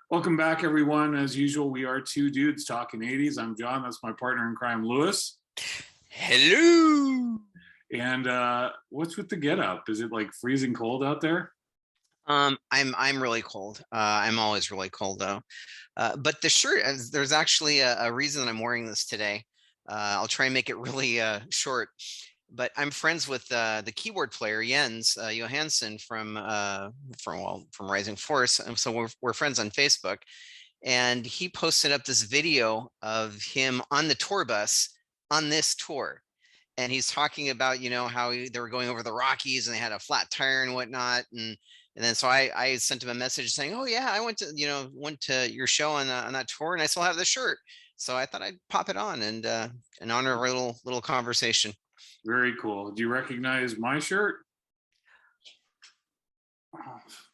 Welcome back, everyone. As usual, we are two dudes talking 80s. I'm John. That's my partner in crime, Lewis. Hello. And what's with the get up? Is it like freezing cold out there? I'm really cold. I'm always really cold though. But the shirt, there's actually a reason that I'm wearing this today. I'll try and make it really short. But I'm friends with the keyboard player Jens Johansson from Rising Force, and so we're friends on Facebook. And he posted up this video of him on the tour bus on this tour. And he's talking about, how they were going over the Rockies and they had a flat tire and whatnot. And then so I sent him a message saying, oh yeah, I went to your show on that tour and I still have the shirt. So I thought I'd pop it on and in honor of our little conversation. Very cool. Do you recognize my shirt?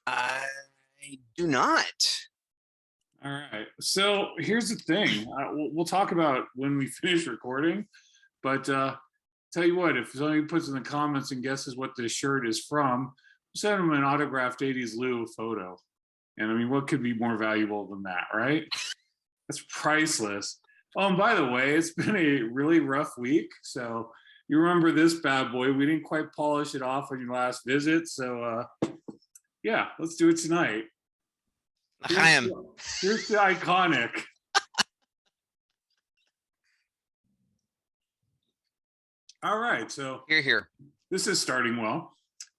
I do not. All right. So here's the thing. We'll talk about when we finish recording. But tell you what, if somebody puts in the comments and guesses what this shirt is from, send them an autographed 80s Lou photo. And I mean, what could be more valuable than that, right? That's priceless. Oh, and by the way, it's been a really rough week. So you remember this bad boy. We didn't quite polish it off on your last visit. So yeah, let's do it tonight. Here's the iconic. All right, so Here. This is starting well,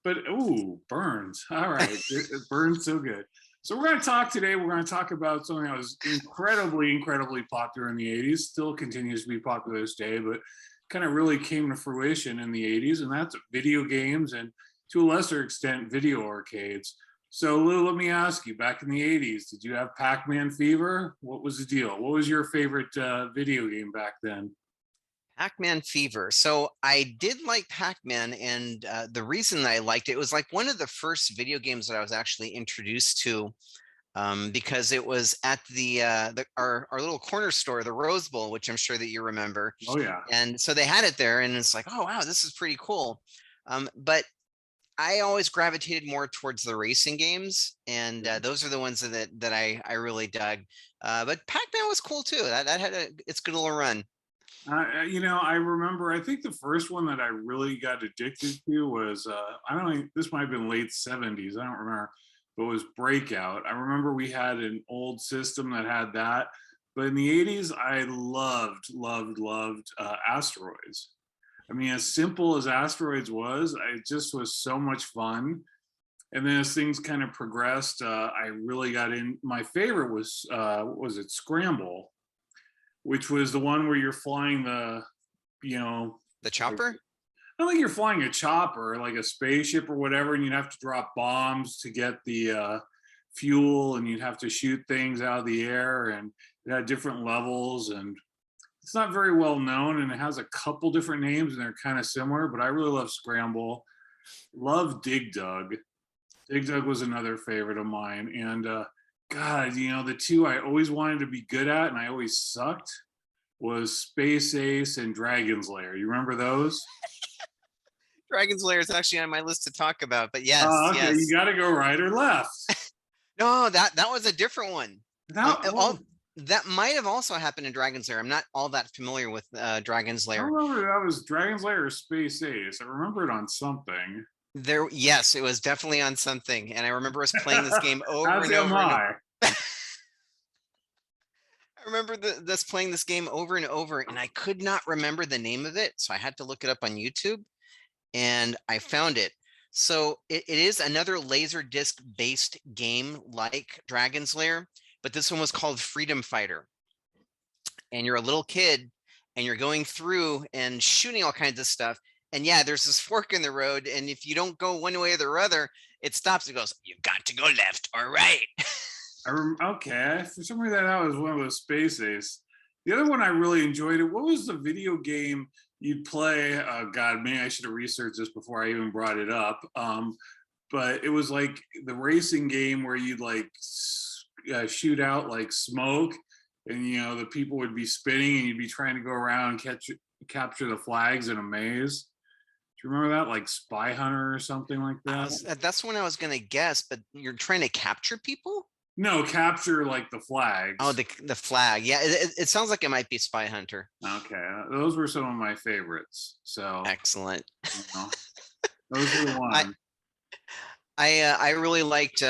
but ooh, burns. All right, it burns so good. So we're going to talk today. We're going to talk about something that was incredibly popular in the 80s, still continues to be popular this day, but kind of really came to fruition in the 80s, and that's video games and to a lesser extent, video arcades. So Lou, let me ask you, back in the 80s, did you have Pac-Man fever? What was the deal? What was your favorite video game back then? Pac-Man fever. So I did like Pac-Man, and the reason that I liked it was like one of the first video games that I was actually introduced to, because it was at our little corner store, the Rose Bowl, which I'm sure that you remember. Oh yeah. And so they had it there, and it's like, oh wow, this is pretty cool. But I always gravitated more towards the racing games, and those are the ones that I really dug. But Pac-Man was cool too. That had its good little run. I remember, I think the first one that I really got addicted to was, I don't know, this might have been late 70s, I don't remember, but it was Breakout. I remember we had an old system that had that, but in the 80s, I loved Asteroids. I mean, as simple as Asteroids was, it just was so much fun. And then as things kind of progressed, I really got in. My favorite was, what was it, Scramble, which was the one where you're flying the chopper. I don't think you're flying a chopper, like a spaceship or whatever, and you'd have to drop bombs to get the fuel, and you'd have to shoot things out of the air, and it had different levels, and it's not very well known, and it has a couple different names, and they're kind of similar, but I really love Scramble. Love Dig Dug. Dig Dug was another favorite of mine, and God, the two I always wanted to be good at and I always sucked was Space Ace and Dragon's Lair. You remember those? Dragon's Lair is actually on my list to talk about, but yes, okay, yes. You got to go right or left. No, that was a different one. That might have also happened in Dragon's Lair. I'm not all that familiar with Dragon's Lair. I don't remember if that was Dragon's Lair or Space Ace. I remember it on something. Yes, it was definitely on something, and I remember us playing this game over and over. I remember us playing this game over and over, and I could not remember the name of it, so I had to look it up on YouTube, and I found it. So it is another laser disc based game like Dragon's Lair, but this one was called Freedom Fighter, and you're a little kid, and you're going through and shooting all kinds of stuff. And yeah, there's this fork in the road, and if you don't go one way or the other, it stops. It goes, you got to go left or right. Okay, for some reason that was one of those Space Ace. The other one I really enjoyed it. What was the video game you'd play? God, maybe I should have researched this before I even brought it up. But it was like the racing game where you'd like shoot out like smoke, and the people would be spinning, and you'd be trying to go around and capture the flags in a maze. Do you remember that, like Spy Hunter or something like that? That's one I was going to guess, but you're trying to capture people? No, capture like the Oh, flags. the flag. Yeah, it sounds like it might be Spy Hunter. Okay, those were some of my favorites. So, Excellent. you know, those are the I ones. I really liked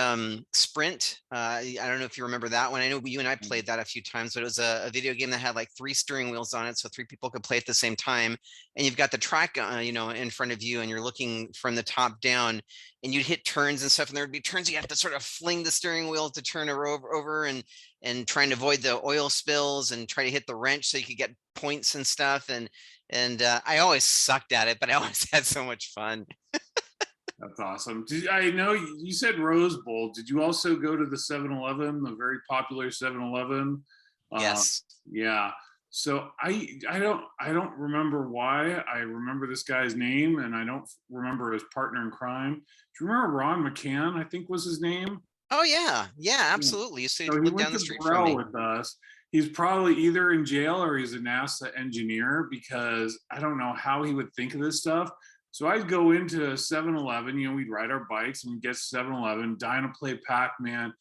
Sprint. I don't know if you remember that one. I know you and I played that a few times, but it was a video game that had like 3 steering wheels on it, so 3 people could play at the same time. And you've got the track, in front of you, and you're looking from the top down, and you'd hit turns and stuff. And there would be turns you have to sort of fling the steering wheel to turn it over and trying to avoid the oil spills and try to hit the wrench so you could get points and stuff. And I always sucked at it, but I always had so much fun. That's awesome. I know you said Rose Bowl. Did you also go to the 7-Eleven, the very popular 7-Eleven? Yes. Yeah. So I don't remember why. I remember this guy's name, and I don't remember his partner in crime. Do you remember Ron McCann? I think was his name. Oh yeah, yeah, Yeah. absolutely. You used to So he live went down the to street from Burrell me. with us. He's probably either in jail or he's a NASA engineer, because I don't know how he would think of this stuff. So I'd go into 7-Eleven, we'd ride our bikes and we'd get 7-Eleven, dying to play Pac-Man,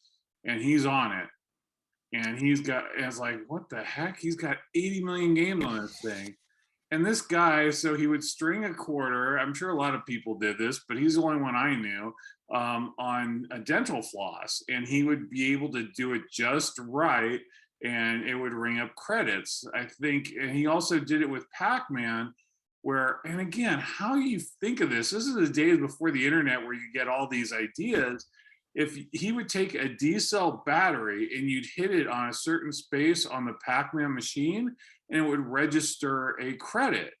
and he's on it. And it's like, what the heck? He's got 80 million games on this thing. And this guy, so he would string a quarter. I'm sure a lot of people did this, but he's the only one I knew, on a dental floss. And he would be able to do it just right. And it would ring up credits, I think. And he also did it with Pac Man, and again, how you think of this is the days before the internet where you get all these ideas. If he would take a D cell battery and you'd hit it on a certain space on the Pac Man machine, and it would register a credit.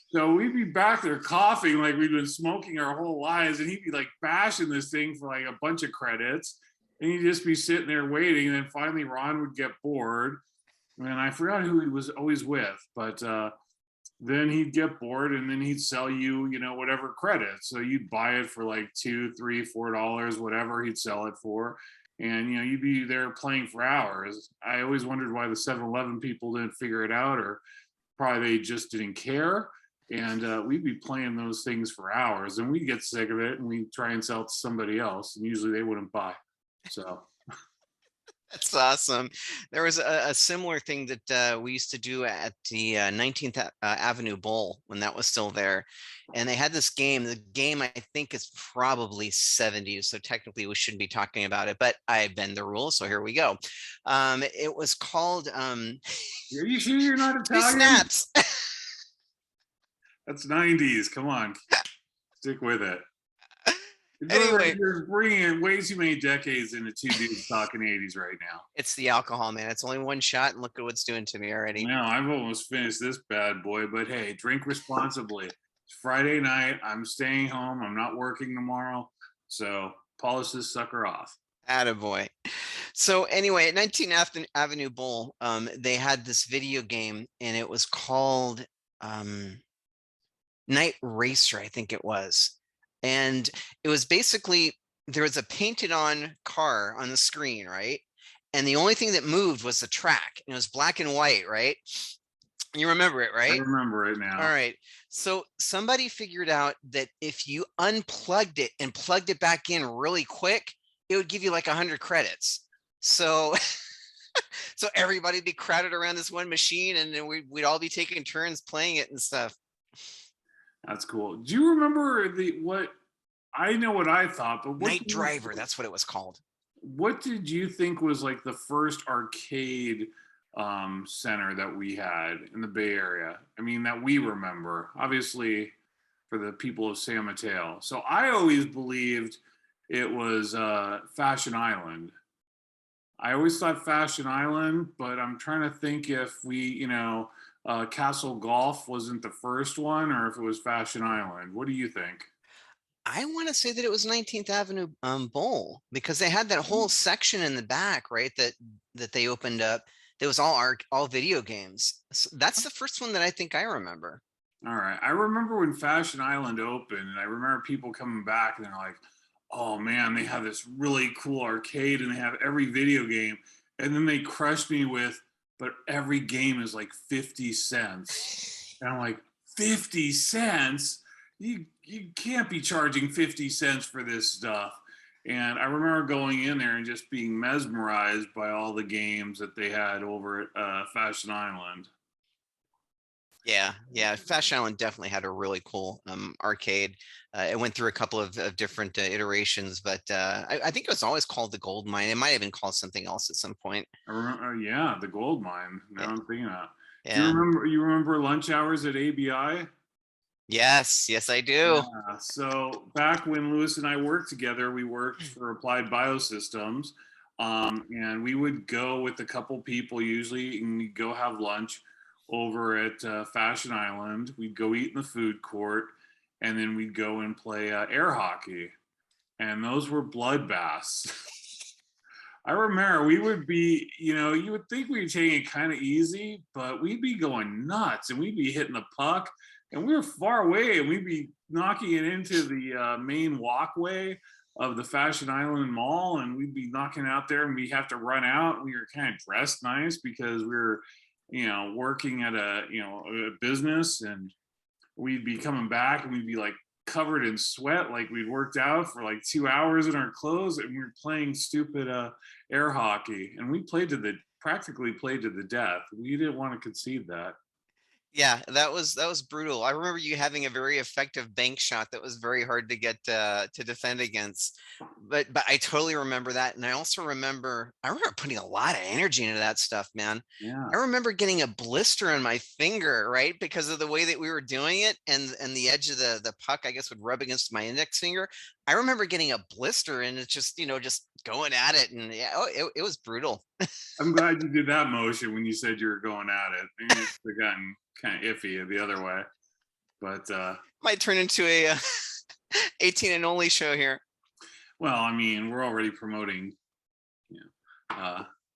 So we'd be back there coughing like we'd been smoking our whole lives, and he'd be like bashing this thing for like a bunch of credits, and he'd just be sitting there waiting. And then finally, Ron would get bored, and I forgot who he was always with, but then he'd get bored, and then he'd sell you, whatever credits. So you'd buy it for like $2, $3, $4, whatever he'd sell it for, and you'd be there playing for hours. I always wondered why the 7-Eleven people didn't figure it out, or probably they just didn't care. And we'd be playing those things for hours, and we'd get sick of it, and we'd try and sell it to somebody else, and usually they wouldn't buy. So That's awesome. There was a similar thing that we used to do at the 19th Avenue Bowl when that was still there. And they had this game. The game, I think, is probably 70s. So technically, we shouldn't be talking about it, but I bend the rules. So here we go. It was called are you sure you're not Two Italian? Snaps. That's 90s. Come on, stick with it. Anyway, You're bringing in way too many decades into two dudes talking 80s right now. it's the alcohol, man. It's only one shot, and look at what's doing to me already. Now I've almost finished this bad boy, but hey, drink responsibly. It's Friday night. I'm staying home. I'm not working tomorrow. So polish this sucker off. Attaboy. So anyway, at 19th Avenue Bowl, they had this video game, and it was called Night Racer, I think it was. And it was basically, there was a painted on car on the screen, right? And the only thing that moved was the track. And it was black and white, right? You remember it, I right? remember it now. All right. So somebody figured out that if you unplugged it and plugged it back in really quick, it would give you like 100 credits. So so everybody'd be crowded around this one machine, and then we'd all be taking turns playing it and stuff. That's cool. Do you remember what I know what I thought, but Night Driver, that's what it was called. What did you think was like the first arcade center that we had in the Bay Area? I mean, that we remember, obviously, for the people of San Mateo. So I always believed it was Fashion Island. I always thought Fashion Island, but I'm trying to think if Castle Golf wasn't the first one, or if it was Fashion Island. What do you think? I want to say that it was 19th Avenue Bowl, because they had that whole section in the back, right? That they opened up. That was all video games. So that's the first one that I think I remember. All right. I remember when Fashion Island opened, and I remember people coming back and they're like, oh man, they have this really cool arcade and they have every video game. And then they crushed me with, but every game is like 50 cents. And I'm like, 50 cents? You can't be charging 50 cents for this stuff. And I remember going in there and just being mesmerized by all the games that they had over at Fashion Island. Yeah. Fashion Island definitely had a really cool arcade. It went through a couple of different iterations, but I think it was always called the Gold Mine. It might have been called something else at some point. I remember, yeah, the gold mine. Now Yeah. I'm thinking that. Do Yeah. you remember lunch hours at ABI? Yes, I do. Yeah. So back when Lewis and I worked together, we worked for Applied Biosystems, and we would go with a couple people usually, and we'd go have lunch over at Fashion Island. We'd go eat in the food court, and then we'd go and play air hockey, and those were bloodbaths. I remember we would be, you would think we'd take it kind of easy, but we'd be going nuts and we'd be hitting the puck and we were far away and we'd be knocking it into the main walkway of the Fashion Island Mall and we'd be knocking out there and we'd have to run out. We were kind of dressed nice because we were, working at a business and we'd be coming back and we'd be like covered in sweat, like we'd worked out for like 2 hours in our clothes and we were playing stupid air hockey and we practically played to the death. We didn't want to concede that. Yeah, that was brutal. I remember you having a very effective bank shot that was very hard to get to defend against. But I totally remember that, and I remember putting a lot of energy into that stuff, man. Yeah. I remember getting a blister on my finger, right, because of the way that we were doing it, and the edge of the puck, I guess, would rub against my index finger. I remember getting a blister, and it's just just going at it, and yeah, it was brutal. I'm glad you did that motion when you said you were going at it. Maybe it's gotten kind of iffy the other way, but might turn into a 18 and only show here. Well, I mean, we're already promoting.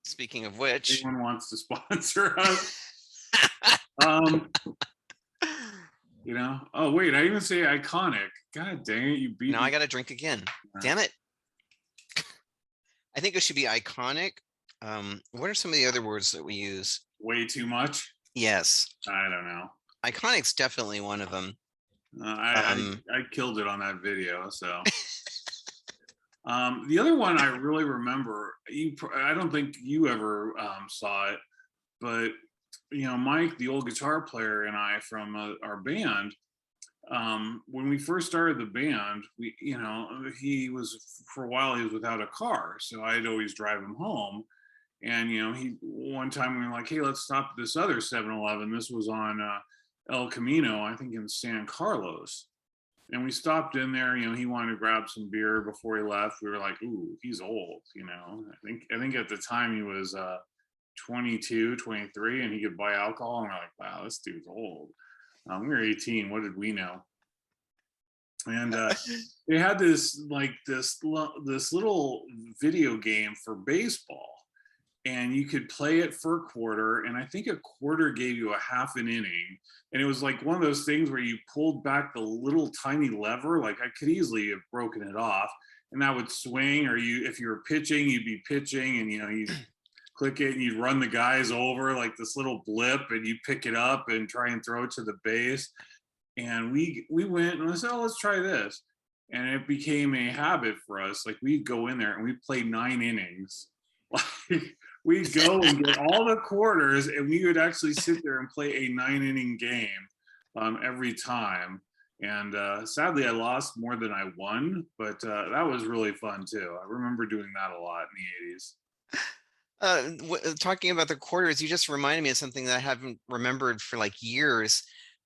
Speaking of which, anyone wants to sponsor us? Oh wait, I even say iconic. God dang it, you beat now me. I got to drink again. Damn it. I think it should be iconic. What are some of the other words that we use? Way too much? Yes. I don't know. Iconic's definitely one of them. I killed it on that video. So the other one I really remember, I don't think you ever saw it, but Mike, the old guitar player, and I from our band, when we first started the band, he was, for a while, he was without a car. So I'd always drive him home. And, one time we were like, hey, let's stop at this other 7-Eleven. This was on El Camino, I think in San Carlos. And we stopped in there, he wanted to grab some beer before he left. We were like, ooh, he's old, I think at the time he was 22, 23, and he could buy alcohol. And we're like, wow, this dude's old. We were 18. What did we know? And they had this little video game for baseball, and you could play it for a quarter. And I think a quarter gave you a half an inning. And it was like one of those things where you pulled back the little tiny lever. Like I could easily have broken it off, and that would swing. Or if you were pitching, you'd be pitching, and you click it and you'd run the guys over like this little blip and you pick it up and try and throw it to the base. And we went and I said, oh, let's try this. And it became a habit for us. Like we'd go in there and we'd play 9 innings. Like we'd go and get all the quarters and we would actually sit there and play a 9-inning game every time. And sadly I lost more than I won, but that was really fun too. I remember doing that a lot in the 80s. Talking about the quarters, you just reminded me of something that I haven't remembered for like years.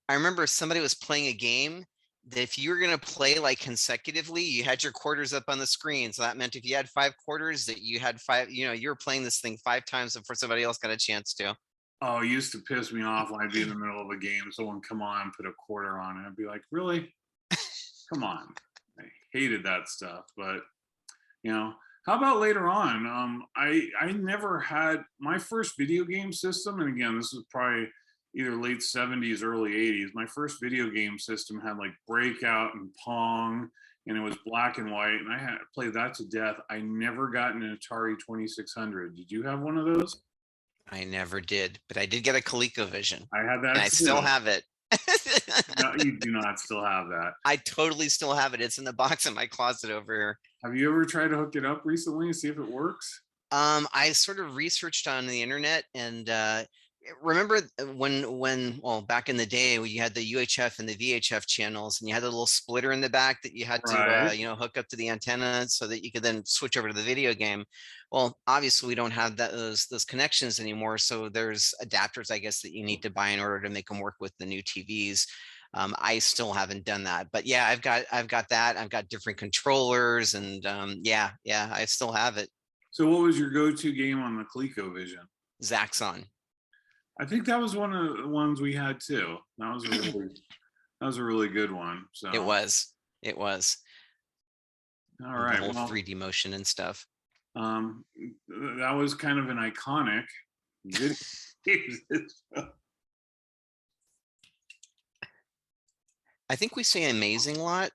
I remember somebody was playing a game that if you were going to play like consecutively, you had your quarters up on the screen. So that meant if you had 5 quarters, that you had 5, you were playing this thing 5 times before somebody else got a chance to. Oh, it used to piss me off when I'd be in the middle of a game. Someone come on and put a quarter on it. I'd be like, really? Come on. I hated that stuff. But, how about later on? I never had my first video game system. And again, this was probably either late 70s, early 80s. My first video game system had like Breakout and Pong, and it was black and white. And I had played that to death. I never got an Atari 2600. Did you have one of those? I never did, but I did get a ColecoVision. I had that. And I still have it. No, you do not still have that. I totally still have it. It's in the box in my closet over here. Have you ever tried to hook it up recently and see if it works? I sort of researched on the internet and remember well, back in the day when you had the UHF and the VHF channels and you had the little splitter in the back that you had to Right. hook up to the antenna so that you could then switch over to the video game. Well, obviously we don't have those connections anymore, so there's adapters, I guess, that you need to buy in order to make them work with the new TVs. I still haven't done that, but yeah, I've got that. I've got different controllers, and yeah, I still have it. So what was your go-to game on the ColecoVision? Zaxxon. I think that was one of the ones we had too. That was a really good one. So It was. It was. all The right. whole Well, 3D motion and stuff. um, that was kind of an iconic video. I think we say amazing a lot.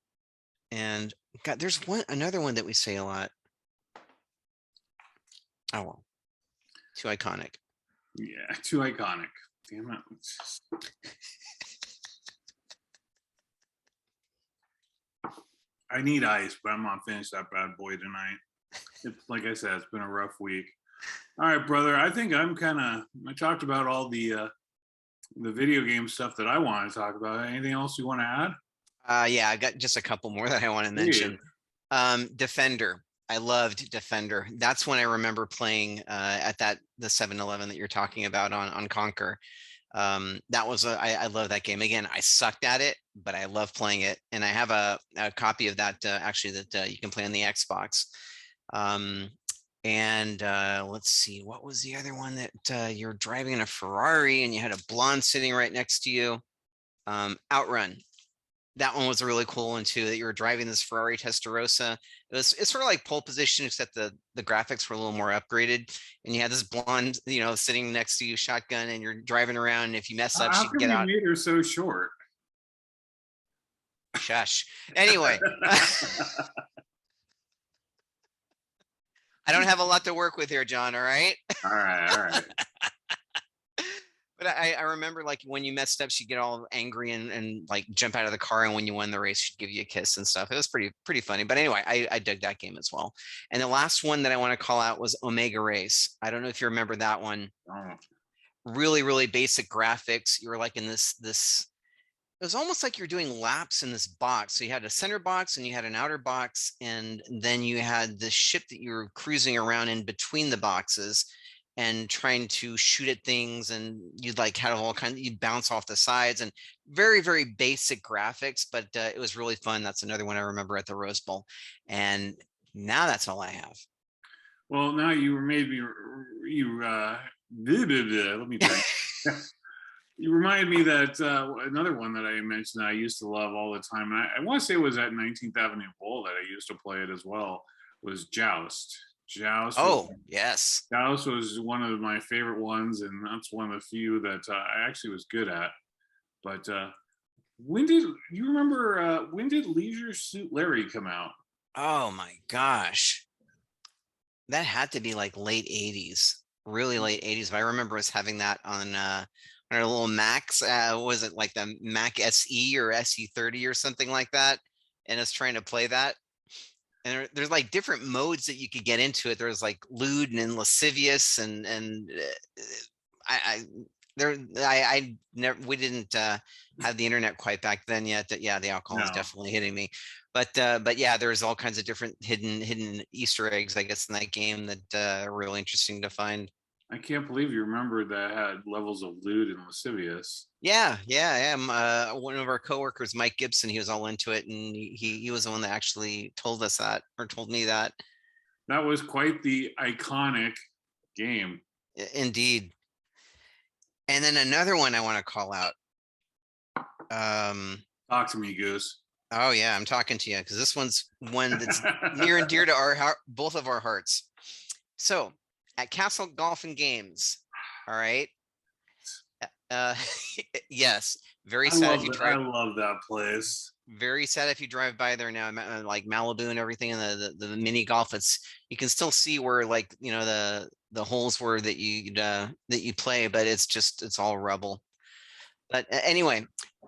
And God, there's another one that we say a lot. Oh well. Too iconic. Yeah, too iconic. Damn it. I need ice, but I'm not finished that bad boy tonight. It's like I said, it's been a rough week. All right, brother. I think I talked about all the video game stuff that I want to talk about. Anything else you want to add? Yeah, I got just a couple more that I want to mention. Defender. I loved Defender. That's when I remember playing at the 7-Eleven that you're talking about on Conquer. That was I love that game. Again, I sucked at it, but I love playing it, and I have a copy of that actually that you can play on the Xbox. And let's see, what was the other one that you're driving in a Ferrari and you had a blonde sitting right next to you? Outrun. That one was a really cool one too, that you were driving this Ferrari Testarossa. It's sort of like pole position, except the graphics were a little more upgraded. And you had this blonde, sitting next to you, shotgun, and you're driving around. And if you mess up, How she can come get you out. made her so short? Shush. Anyway, I don't have a lot to work with here, John. All right. All right. But I remember, like, when you messed up, she'd get all angry and like jump out of the car, and when you won the race, she'd give you a kiss and stuff. It was pretty funny. But anyway, I dug that game as well. And the last one that I want to call out was Omega Race. I don't know if you remember that one. Oh. Really basic graphics. You were like in this it was almost like you're doing laps in this box. So you had a center box and you had an outer box, and then you had the ship that you were cruising around in between the boxes and trying to shoot at things, and you'd like have all kinds, you'd bounce off the sides, and very basic graphics, but it was really fun. That's another one I remember at the Rose Bowl. And now that's all I have. Well, now you made me let me drink. You reminded me that another one that I mentioned that I used to love all the time, and I want to say it was at 19th Avenue Bowl that I used to play it as well, was Joust. Yes. Joust was one of my favorite ones, and that's one of the few that I actually was good at. But when did you remember? When did Leisure Suit Larry come out? Oh my gosh, that had to be like late 80s, really late 80s. But I remember us having that on our little Macs. Was it like the Mac SE or SE30 or something like that? And us trying to play that. And there's like different modes that you could get into it. There's like lewd and lascivious, and I never, we didn't have the internet quite back then yet. Yeah, the alcohol is definitely hitting me. But yeah, there's all kinds of different hidden Easter eggs, I guess, in that game that are really interesting to find. I can't believe you remember that had levels of lewd and lascivious. Yeah. One of our coworkers, Mike Gibson, he was all into it, and he was the one that actually told us that, or told me that. That was quite the iconic game. Indeed. And then another one I want to call out. Talk to me, Goose. Oh yeah, I'm talking to you, because this one's one that's near and dear to our heart, both of our hearts. So at Castle Golf and Games, all right. Yes, very sad if you drive. I love that place. Very sad if you drive by there now, like Malibu and everything, and the mini golf. You can still see where, like, the holes were that you play, but it's all rubble. But anyway,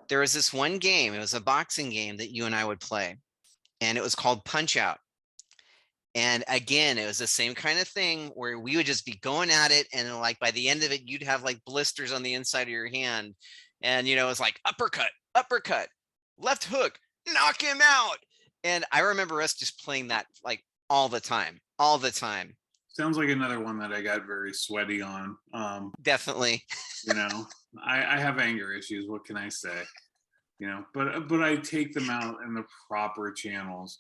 there was this one game. It was a boxing game that you and I would play, and it was called Punch Out. And again, it was the same kind of thing where we would just be going at it. And then, like, by the end of it, you'd have like blisters on the inside of your hand. And, you know, it's like uppercut, uppercut, left hook, knock him out. And I remember us just playing that like all the time, all the time. Sounds like another one that I got very sweaty on. Definitely. You know, I have anger issues. What can I say? You know, but I take them out in the proper channels.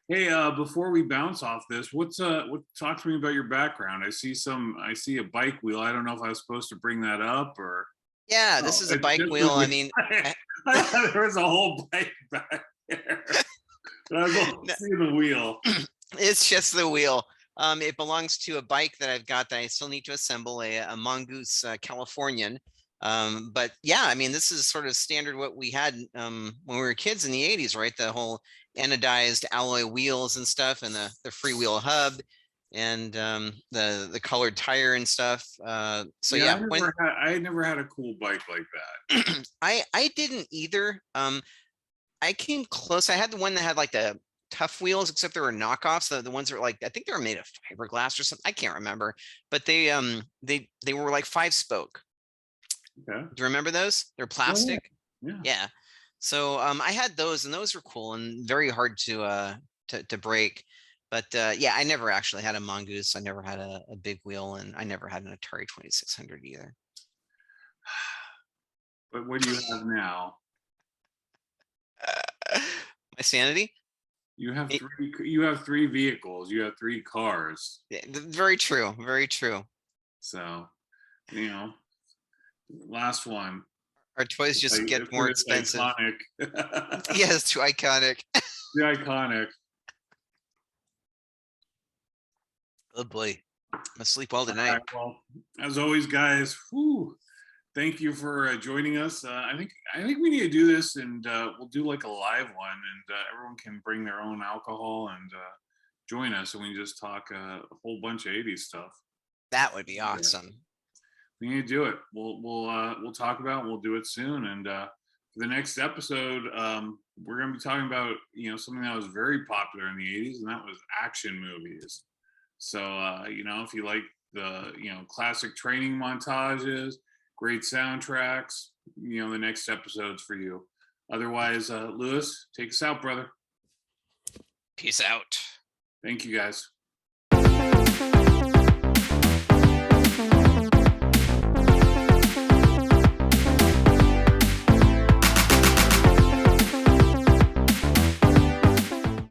Hey, before we bounce off this, what talk to me about your background? I see a bike wheel. I don't know if I was supposed to bring that up or. Yeah, this is a It's bike just wheel. a I wheel. mean, I thought there was a whole bike back there. I was able to see the wheel. it's just the wheel. It belongs to a bike that I've got that I still need to assemble, a Mongoose Californian. But yeah, I mean, this is sort of standard what we had when we were kids in the 80s, right? The whole anodized alloy wheels and stuff, and the freewheel hub, and the colored tire and stuff. So yeah, I never had a cool bike like that. I didn't either. I came close. I had the one that had like the tough wheels, except there were knockoffs. The ones that were like, I think they were made of fiberglass or something. I can't remember, but they were like 5-spoke. Okay. Do you remember those? They're plastic. Oh, yeah. Yeah. So I had those, and those were cool and very hard to break. But yeah, I never actually had a Mongoose. I never had a big wheel, and I never had an Atari 2600 either. But what do you have now? My sanity. You have three vehicles. You have 3 cars. Yeah, very true. Very true. So, you know, last one. Our toys just get more expensive. Iconic. Yeah, it's too iconic. The iconic. Oh boy, I'm gonna sleep well tonight. Right, well, as always, guys, thank you for joining us. I think we need to do this, and we'll do like a live one, and everyone can bring their own alcohol and join us, and we just talk a whole bunch of 80s stuff. That would be awesome. We need to do it. We'll talk about it. We'll do it soon, and for the next episode, we're going to be talking about something that was very popular in the 80s, and that was action movies. So if you like the classic training montages, great soundtracks, the next episode's for you. Otherwise, Lewis, take us out, brother. Peace out. Thank you, guys.